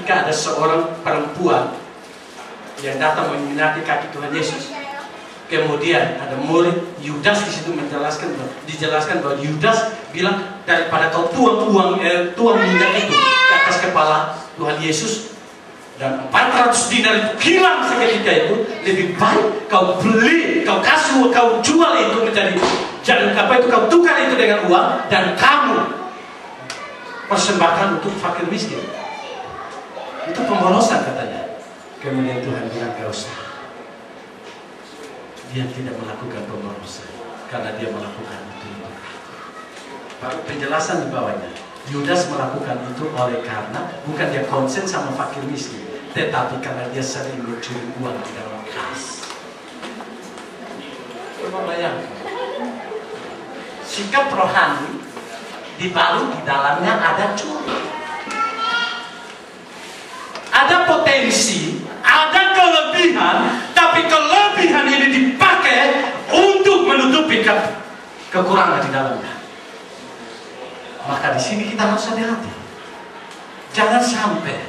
ketika ada seorang perempuan yang datang menyinati kaki Tuhan Yesus. Kemudian ada murid Yudas di situ dijelaskan bahwa Yudas bilang, daripada kau tuang minyak itu ke atas kepala Tuhan Yesus dan 400 dinar itu hilang seketika itu, lebih baik kau beli, kau kasih, kau jual itu menjadi kau tukar itu dengan uang dan kamu persembahkan untuk fakir miskin. Itu pemborosan katanya. Kemudian Tuhan bilang, gak usah. Dia tidak melakukan pemborosan karena dia melakukan itu. Penjelasan di bawahnya, Yudas melakukan itu oleh karena bukan dia konsen sama fakir miskin, tetapi karena dia sering mencuri uang di dalam kas. Coba bayangkan, sikap rohani dibalut di dalamnya ada curi, ada potensi, ada kelebihan, tapi kelebihan ini dipakai untuk menutupi kekurangan di dalamnya. Maka di sini kita harus hati-hati. Jangan sampai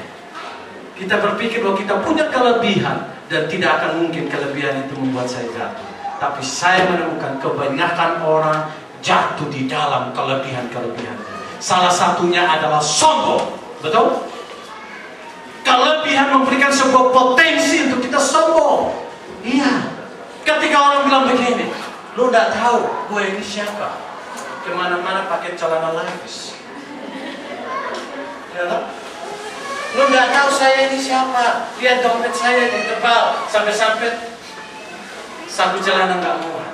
kita berpikir bahwa kita punya kelebihan dan tidak akan mungkin kelebihan itu membuat saya jatuh. Tapi saya menemukan kebanyakan orang jatuh di dalam kelebihan-kelebihannya. Salah satunya adalah sombong. Betul? Kelebihan memberikan sebuah potensi untuk kita sombong. Iya. Ketika orang bilang begini, lu gak tahu gue ini siapa, kemana-mana pakai celana levis. Ya, lu gak tahu saya ini siapa, lihat dompet saya di tebal, sampai-sampai satu celana gak muat.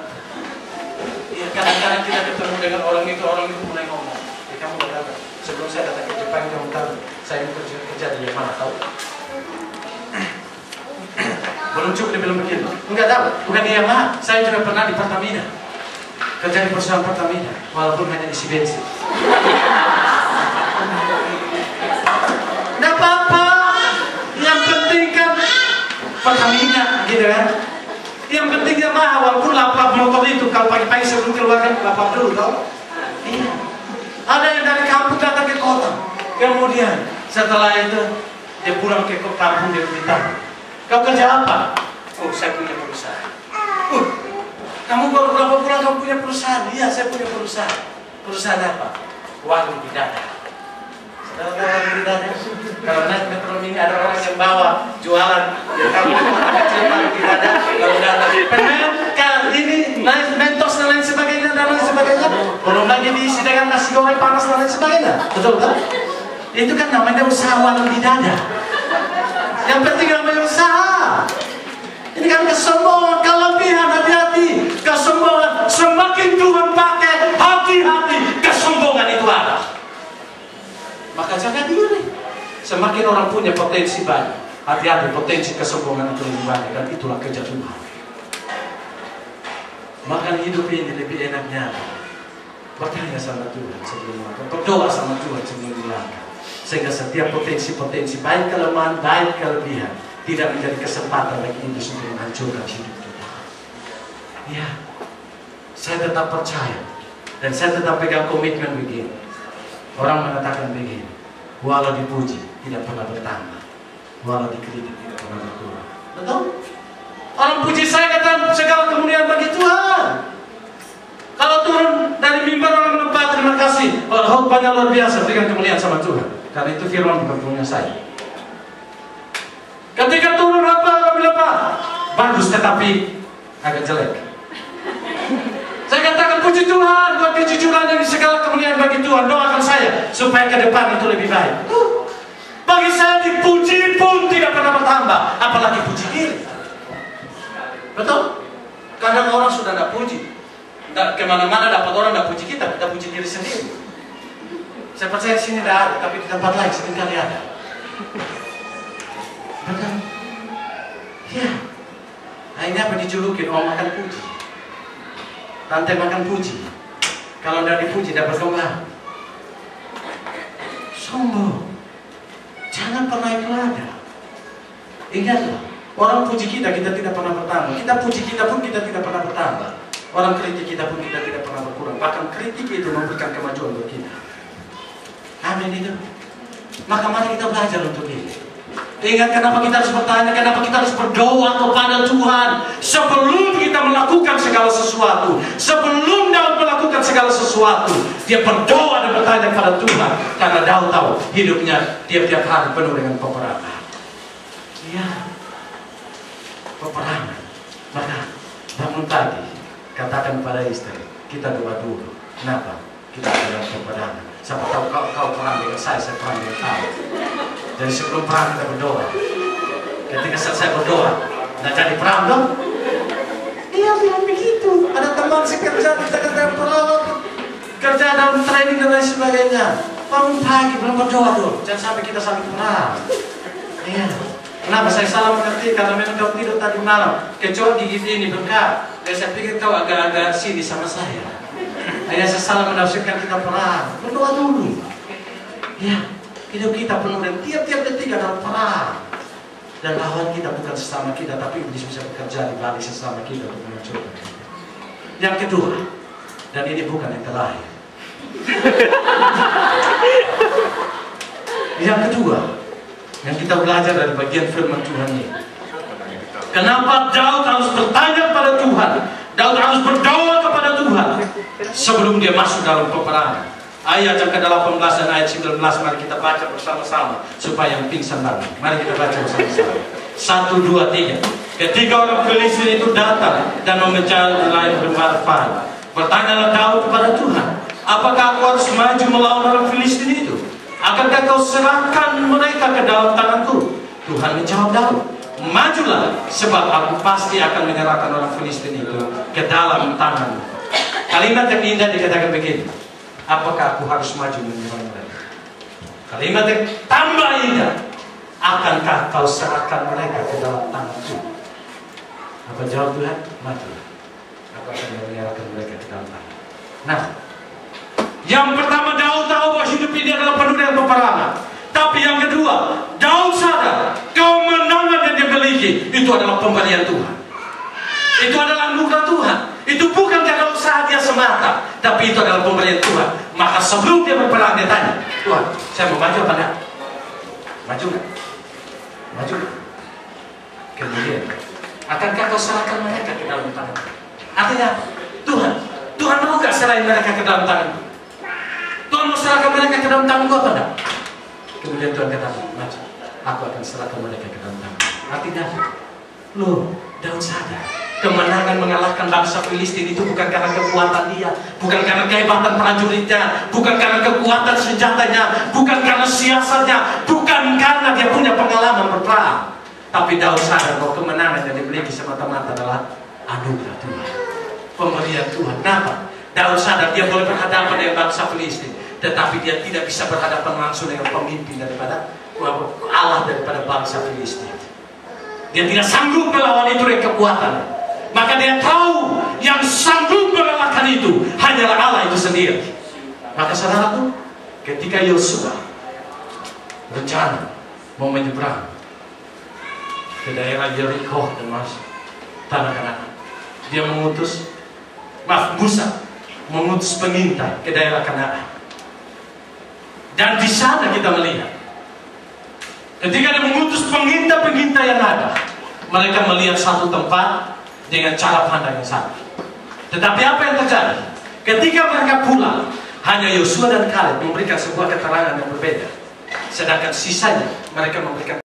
Ya, kadang-kadang kita ketemu dengan orang itu mulai ngomong, kamu gak tahu, sebelum saya datang ke Jepang, kamu tahu saya kerja di mana, tahu? Belum cukup dia bilang begitu. Enggak tahu, bukan dia mah. Saya juga pernah di Pertamina, kerja di perusahaan Pertamina, walaupun hanya isi bensin. Enggak apa-apa, yang penting kan Pertamina, gitu kan. Yang penting dia mah, walaupun lap-lap motor itu kalau pagi-pagi sebelum keluar kan lap-lap dulu, tau? Iya. Ada yang dari kampung datang ke kota, kemudian setelah itu dia pulang ke kampung, dia bertanya, kau kerja apa? Oh, saya punya perusahaan. Kamu baru berapa bulan kamu punya perusahaan? Iya, saya punya perusahaan. Perusahaan apa? Warung Bidadari. Warung Bidadari. Kalau naik metro mini ada orang yang bawa jualan. Kamu kecil Warung Bidadari. Kalau datang permen, ini mentos dan lain sebagainya dan lain sebagainya. Belum lagi diisi dengan nasi goreng panas dan lain sebagainya. Betul tak? Itu kan namanya usaha Warung Bidadari. Yang penting namanya usaha. Ini kan kesombongan, kelebihan, hati-hati. Kesombongan, semakin Tuhan pakai, hati-hati. Kesombongan itu ada. Maka jaga diri. Semakin orang punya potensi banyak, hati-hati, potensi kesombongan itu lebih banyak. Dan itulah kerja Tuhan. Maka hidup ini lebih enaknya bertanya sama Tuhan sebelum makan, berdoa sama Tuhan sebelum dilangkah. Sehingga setiap potensi-potensi, baik kelemahan, baik kelebihan, tidak menjadi kesempatan bagi iblis untuk menghancurkan hidup kita. Ya, saya tetap percaya dan saya tetap pegang komitmen begini. Orang mengatakan begini, walau dipuji tidak pernah bertambah, walau dikritik tidak pernah berkurang. Betul? Orang puji saya kata segala kemuliaan bagi Tuhan. Kalau turun dari mimbar orang lupa terima kasih, khotbahnya luar biasa, berikan kemuliaan sama Tuhan. Karena itu firman bukan punya saya. Ketika turun apa bilang Pak? Bagus tetapi agak jelek. Saya katakan puji Tuhan buat kejujuran dan segala kemuliaan bagi Tuhan. Doakan saya supaya ke depan itu lebih baik. Bagi saya dipuji pun tidak pernah bertambah, apalagi puji diri. Betul? Kadang orang sudah tidak puji. Kemana-mana dapat orang tidak puji kita puji diri sendiri. Saya percaya di sini tidak ada, tapi di tempat lain seringkali ada. Betul? Ya. Akhirnya apa dijulukin? Oh, makan puji. Tante makan puji. Kalau tidak dipuji, tidak berkembang. Sombong. Jangan pernah itu ada. Ingatlah, orang puji kita tidak pernah bertambah. Kita puji kita pun kita tidak pernah bertambah. Orang kritik kita pun kita tidak pernah berkurang. Bahkan kritik itu memberikan kemajuan buat kita. Amin itu. Maka mari kita belajar untuk ini. Ingat kenapa kita harus bertanya, kenapa kita harus berdoa kepada Tuhan sebelum kita melakukan segala sesuatu. Sebelum Daud melakukan segala sesuatu, dia berdoa dan bertanya kepada Tuhan, karena Daud tahu hidupnya tiap-tiap hari penuh dengan peperangan. Iya, peperangan. Maka bangun pagi, katakan pada istri, kita doa dulu. Kenapa? Kita dalam peperangan. Siapa tahu kau perang dengan saya perang dengan kau. Jadi sebelum perang kita berdoa. Ketika selesai berdoa, tidak jadi perang dong? Iya, bilang begitu. Ada teman sekerja di tengah perang, kerja dalam training dan lain sebagainya. Bangun pagi, belum berdoa dulu. Jangan sampai kita sampai perang. Iya. Kenapa saya salah mengerti? Karena memang kau tidur tadi malam. Kecuali gigi ini bengkak. Dan saya pikir kau agak-agak sini sama saya. Hanya saya salah menafsirkan kita perang. Berdoa dulu. Ya, hidup kita penuh dan tiap-tiap detik adalah perang. Dan lawan kita bukan sesama kita, tapi iblis bisa bekerja di balik sesama kita untuk menghancurkan kita. Yang kedua, dan ini bukan yang terakhir. Yang kedua, yang kita belajar dari bagian firman Tuhan ini. Kenapa Daud harus bertanya kepada Tuhan? Daud harus berdoa kepada Tuhan sebelum dia masuk dalam peperangan. Ayat yang ke-18 dan ayat 19 mari kita baca bersama-sama supaya yang pingsan bangun. Mari kita baca bersama-sama. 1, 2, 3. Ketika orang Filistin itu datang dan mengejar wilayah Refaim, bertanyalah Daud kepada Tuhan, apakah aku harus maju melawan orang Filistin itu? Akankah kau serahkan mereka ke dalam tanganku? Tuhan menjawab Daud, majulah, sebab aku pasti akan menyerahkan orang Filistin itu ke dalam tanganmu. Kalimat yang indah dikatakan begini, apakah aku harus maju menyerang mereka? Kalimat yang tambah indah, akankah kau serahkan mereka ke dalam tanganku? Apa jawab Tuhan? Majulah, aku akan menyerahkan mereka ke dalam tangan. Nah, yang pertama Daud tahu bahwa hidup ini adalah penuh dengan peperangan. Tapi yang kedua, Daud sadar kemenangan yang dia miliki itu adalah pemberian Tuhan. Itu adalah anugerah Tuhan. Itu bukan karena usaha dia semata, tapi itu adalah pemberian Tuhan. Maka sebelum dia berperang dia tanya, Tuhan, saya mau maju apa enggak? Maju enggak? Maju enggak? Kemudian, akankah kau serahkan mereka ke dalam tangan? Artinya, Tuhan mau gak serahin mereka ke dalam tangan? Tuhan mau serahkan mereka ke dalam tangan apa enggak? Kemudian Tuhan katakan, maju, aku akan serahkan mereka ke dalam tangan. Artinya, Daud sadar kemenangan mengalahkan bangsa Filistin itu bukan karena kekuatan dia, bukan karena kehebatan prajuritnya, bukan karena kekuatan senjatanya, bukan karena siasatnya, bukan karena dia punya pengalaman berperang. Tapi Daud sadar bahwa kemenangan yang dimiliki semata-mata adalah anugerah Tuhan, pemberian Tuhan. Kenapa? Daud sadar dia boleh berhadapan dengan bangsa Filistin, tetapi dia tidak bisa berhadapan langsung dengan pemimpin daripada Allah daripada bangsa Filistin. Dia tidak sanggup melawan itu dengan kekuatan. Maka dia tahu yang sanggup mengalahkan itu hanyalah Allah itu sendiri. Maka saudaraku, ketika Yosua rencana mau menyeberang ke daerah Yeriko dan masuk tanah Kanaan, dia Musa mengutus pengintai ke daerah Kanaan. Dan di sana kita melihat, ketika dia mengutus pengintai yang ada, mereka melihat satu tempat dengan cara pandang yang sama. Tetapi apa yang terjadi? Ketika mereka pulang, hanya Yosua dan Kaleb memberikan sebuah keterangan yang berbeda. Sedangkan sisanya mereka memberikan